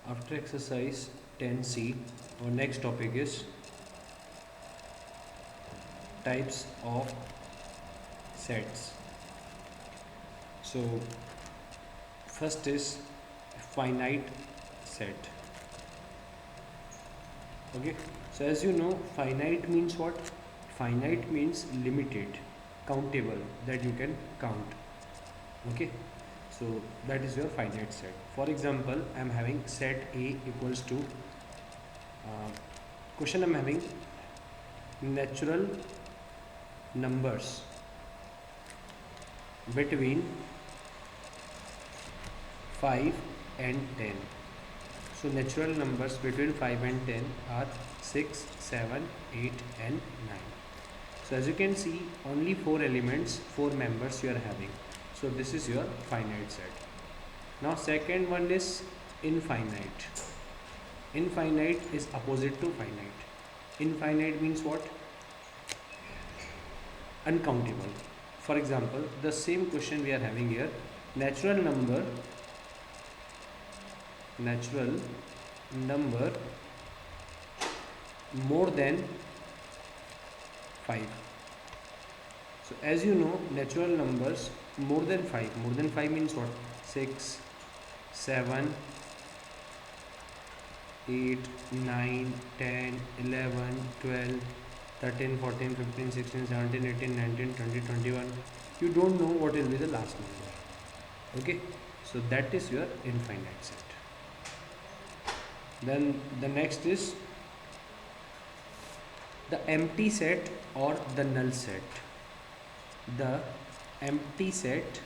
After exercise 10C, our next topic is types of sets. So, first is finite set. Okay, so as you know, finite means what? Finite means limited, countable, that you can count. Okay, so that is your finite set. For example, I am having set A equals to question I'm having natural numbers between 5 and 10. So natural numbers between 5 and 10 are 6, 7, 8 and 9. So as you can see, only 4 elements, 4 members you are having. So this is your finite set. Now second one is infinite. Infinite is opposite to finite. Infinite means what? Uncountable. For example, the same question we are having here, natural number more than 5. So as you know, natural numbers more than 5 means what? 6, 7, 8, 9, 10, 11, 12, 13, 14, 15, 16, 17, 18, 19, 20, 21. You don't know what will be the last number. Okay, so that is your infinite set. Then the next is the empty set or the null set. The empty set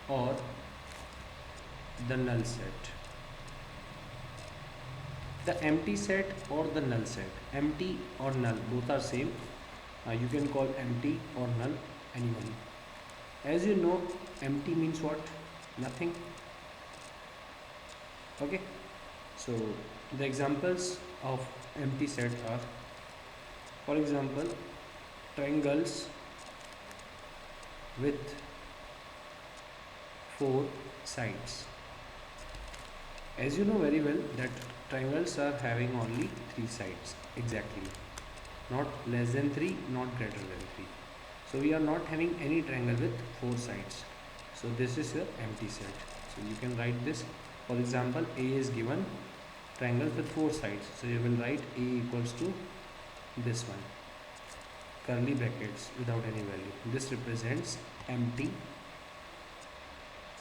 or the null set. The empty set or the null set. Empty or null, both are same. You can call empty or null anyone. As you know, empty means what? Nothing. Okay, so the examples of empty set are, for example, triangles with 4 sides. As you know very well that triangles are having only 3 sides exactly, not less than 3, not greater than 3. So we are not having any triangle with 4 sides. So this is your empty set. So you can write this. For example, A is given triangle with 4 sides. So you will write A equals to this one, curly brackets without any value. This represents empty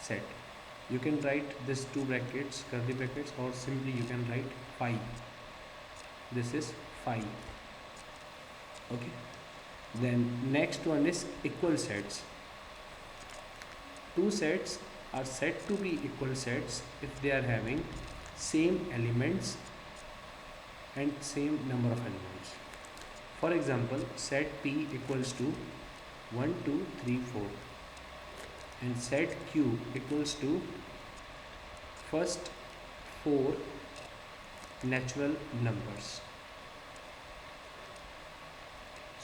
set. You can write this 2 brackets, curly brackets, or simply you can write phi. This is phi. Okay. Then next one is equal sets. 2 sets are said to be equal sets if they are having same elements and same number of elements. For example, set P equals to 1, 2, 3, 4 and set Q equals to first 4 natural numbers.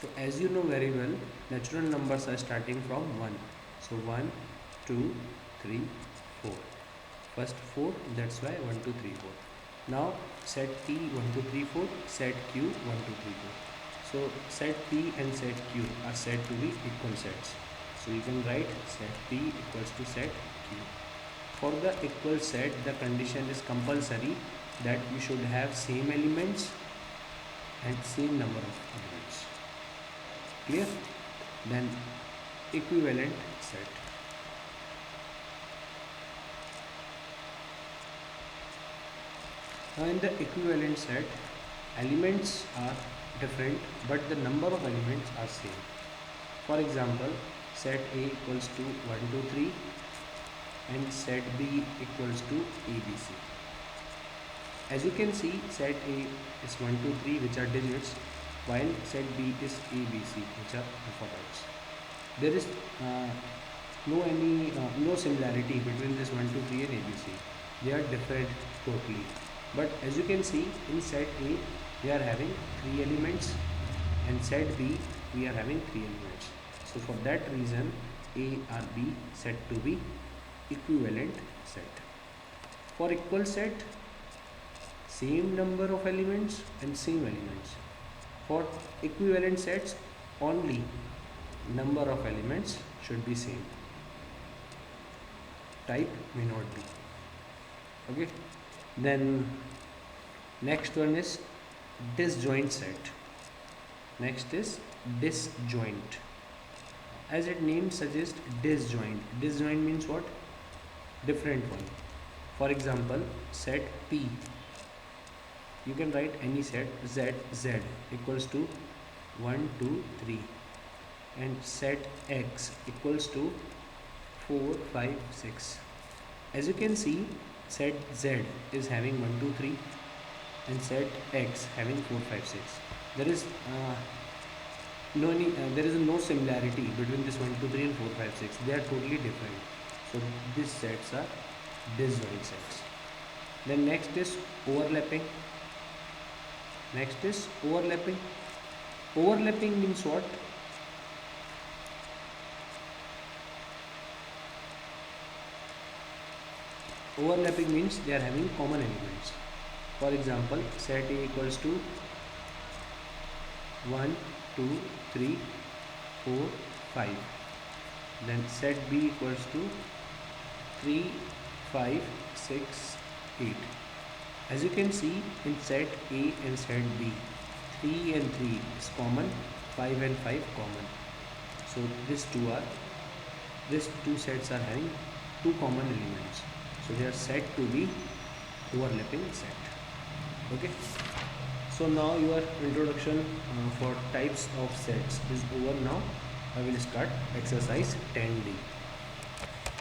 So as you know very well, natural numbers are starting from 1. So 1, 2, 3, 4. First 4, that's why 1, 2, 3, 4. Now set P 1, 2, 3, 4, set Q 1, 2, 3, 4. So set P and set Q are said to be equal sets. So you can write set P equals to set Q. For the equal set, the condition is compulsory that you should have same elements and same number of elements. Clear? Then equivalent set. Now in the equivalent set, elements are different but the number of elements are same. For example, set A equals to 1, 2, 3 and set B equals to ABC. As you can see, set A is 1, 2, 3 which are digits, while set B is ABC which are alphabets. There is no similarity between this 1, 2, 3 and ABC. They are different totally. But as you can see, in set A we are having 3 elements and set B we are having 3 elements. So for that reason A or B said to be equivalent set. For equal set, same number of elements and same elements. For equivalent sets, only number of elements should be same. Type may not be. Okay. Then next one is disjoint set. Next is disjoint. As its name suggests, disjoint. Disjoint means what? Different one. For example, set P. You can write any set Z equals to 1, 2, 3, and set X equals to 4, 5, 6. As you can see, set Z is having 1, 2, 3, and set X having 4, 5, 6. There is no similarity between this 1, 2, 3 and 4, 5, 6. They are totally different. So these sets are disjoint sets. Then next is overlapping. Next is overlapping. Overlapping means what? Overlapping means they are having common elements. For example, set A equals to 1, 2, 3, 4, 5. Then set B equals to 3, 5, 6, 8. As you can see, in set A and set B, 3 and 3 is common, 5 and 5 common. So these two sets are having two common elements. So they are said to be overlapping set. Okay. So now your introduction for types of sets is over. Now I will start exercise 10D.